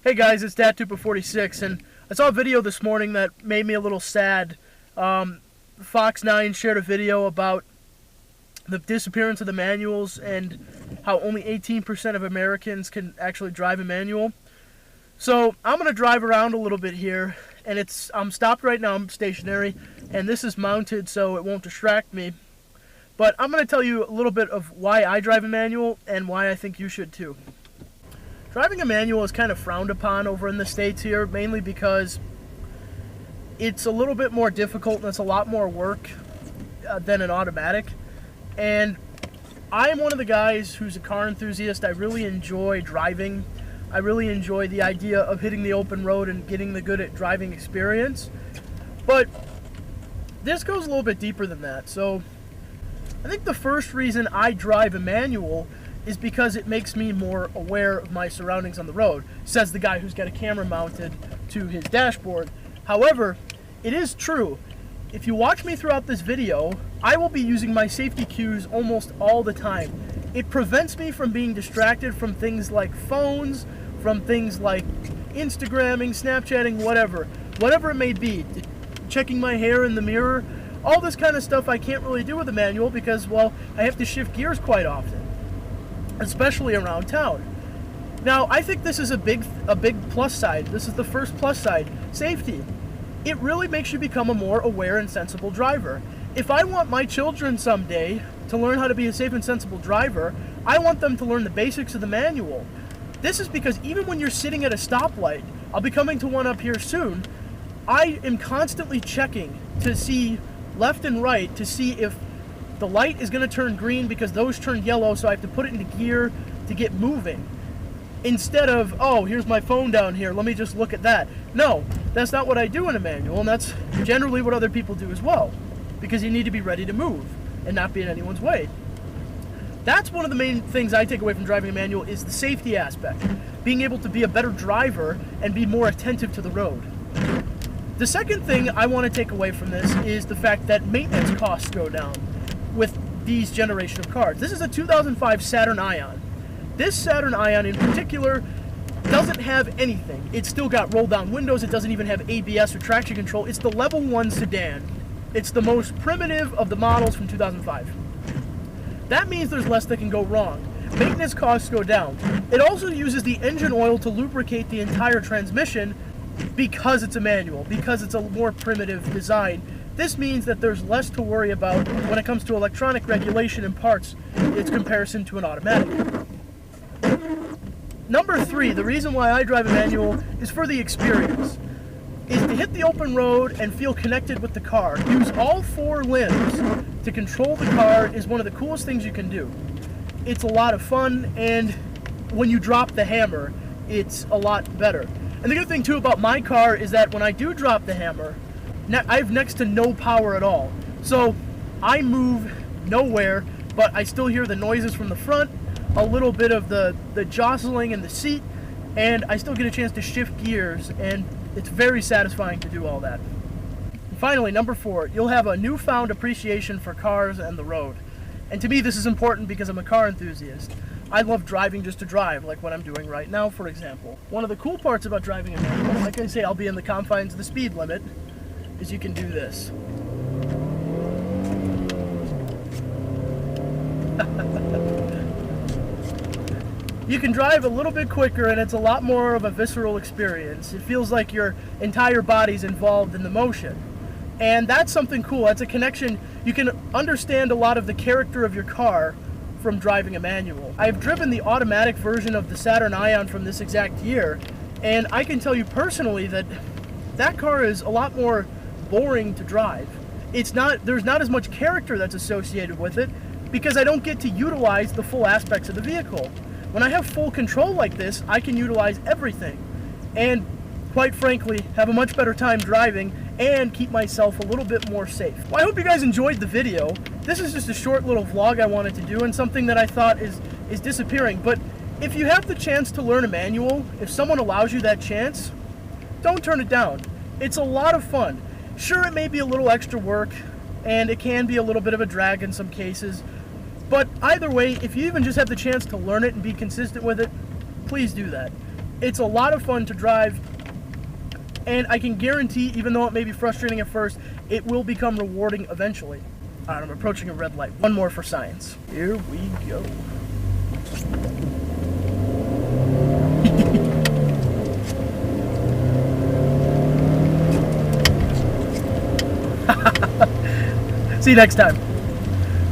Hey guys, it's DatTuber46, and I saw a video this morning that made me a little sad. Fox 9 shared a video about the disappearance of the manuals and how only 18% of Americans can actually drive a manual. So I'm going to drive around a little bit here, and I'm stopped right now, I'm stationary, and this is mounted so it won't distract me. But I'm going to tell you a little bit of why I drive a manual and why I think you should too. Driving a manual is kind of frowned upon over in the States here, mainly because it's a little bit more difficult and it's a lot more work than an automatic. And I am one of the guys who's a car enthusiast. I really enjoy driving. I really enjoy the idea of hitting the open road and getting the good at driving experience. But this goes a little bit deeper than that. So I think the first reason I drive a manual is because it makes me more aware of my surroundings on the road, says the guy who's got a camera mounted to his dashboard. However, it is true. If you watch me throughout this video, I will be using my safety cues almost all the time. It prevents me from being distracted from things like phones, from things like Instagramming, Snapchatting, whatever it may be. Checking my hair in the mirror, all this kind of stuff I can't really do with a manual because, well, I have to shift gears quite often, especially around town. Now, I think this is a big plus side. This is the first plus side, safety. It really makes you become a more aware and sensible driver. If I want my children someday to learn how to be a safe and sensible driver, I want them to learn the basics of the manual. This is because even when you're sitting at a stoplight, I'll be coming to one up here soon, I am constantly checking to see left and right to see if the light is going to turn green because those turned yellow, so I have to put it into gear to get moving. Instead of, oh, here's my phone down here, let me just look at that. No, that's not what I do in a manual, and that's generally what other people do as well, because you need to be ready to move and not be in anyone's way. That's one of the main things I take away from driving a manual is the safety aspect, being able to be a better driver and be more attentive to the road. The second thing I want to take away from this is the fact that maintenance costs go down with these generation of cars. This is a 2005 Saturn Ion. This Saturn Ion in particular doesn't have anything. It's still got roll down windows. It doesn't even have ABS or traction control. It's the level 1 sedan. It's the most primitive of the models from 2005. That means there's less that can go wrong. Maintenance costs go down. It also uses the engine oil to lubricate the entire transmission because it's a manual, because it's a more primitive design. This means that there's less to worry about when it comes to electronic regulation and parts in comparison to an automatic. Number 3, the reason why I drive a manual is for the experience. Is to hit the open road and feel connected with the car. Use all 4 limbs to control the car is one of the coolest things you can do. It's a lot of fun, and when you drop the hammer, it's a lot better. And the good thing too about my car is that when I do drop the hammer, I have next to no power at all. So I move nowhere, but I still hear the noises from the front, a little bit of the jostling in the seat, and I still get a chance to shift gears, and it's very satisfying to do all that. And finally, number 4, you'll have a newfound appreciation for cars and the road. And to me, this is important because I'm a car enthusiast. I love driving just to drive, like what I'm doing right now, for example. One of the cool parts about driving a manual, like I say, I'll be in the confines of the speed limit, is you can do this. You can drive a little bit quicker, and it's a lot more of a visceral experience. It feels like your entire body's involved in the motion. And that's something cool. That's a connection. You can understand a lot of the character of your car from driving a manual. I've driven the automatic version of the Saturn Ion from this exact year, and I can tell you personally that that car is a lot more boring to drive. There's not as much character that's associated with it because I don't get to utilize the full aspects of the vehicle. When I have full control like this, I can utilize everything and, quite frankly, have a much better time driving and keep myself a little bit more safe. Well, I hope you guys enjoyed the video. This is just a short little vlog I wanted to do and something that I thought is disappearing. But if you have the chance to learn a manual, if someone allows you that chance, don't turn it down. It's a lot of fun. Sure, it may be a little extra work, and it can be a little bit of a drag in some cases, but either way, if you even just have the chance to learn it and be consistent with it, please do that. It's a lot of fun to drive, and I can guarantee, even though it may be frustrating at first, it will become rewarding eventually. All right, I'm approaching a red light. One more for science. Here we go. See you next time.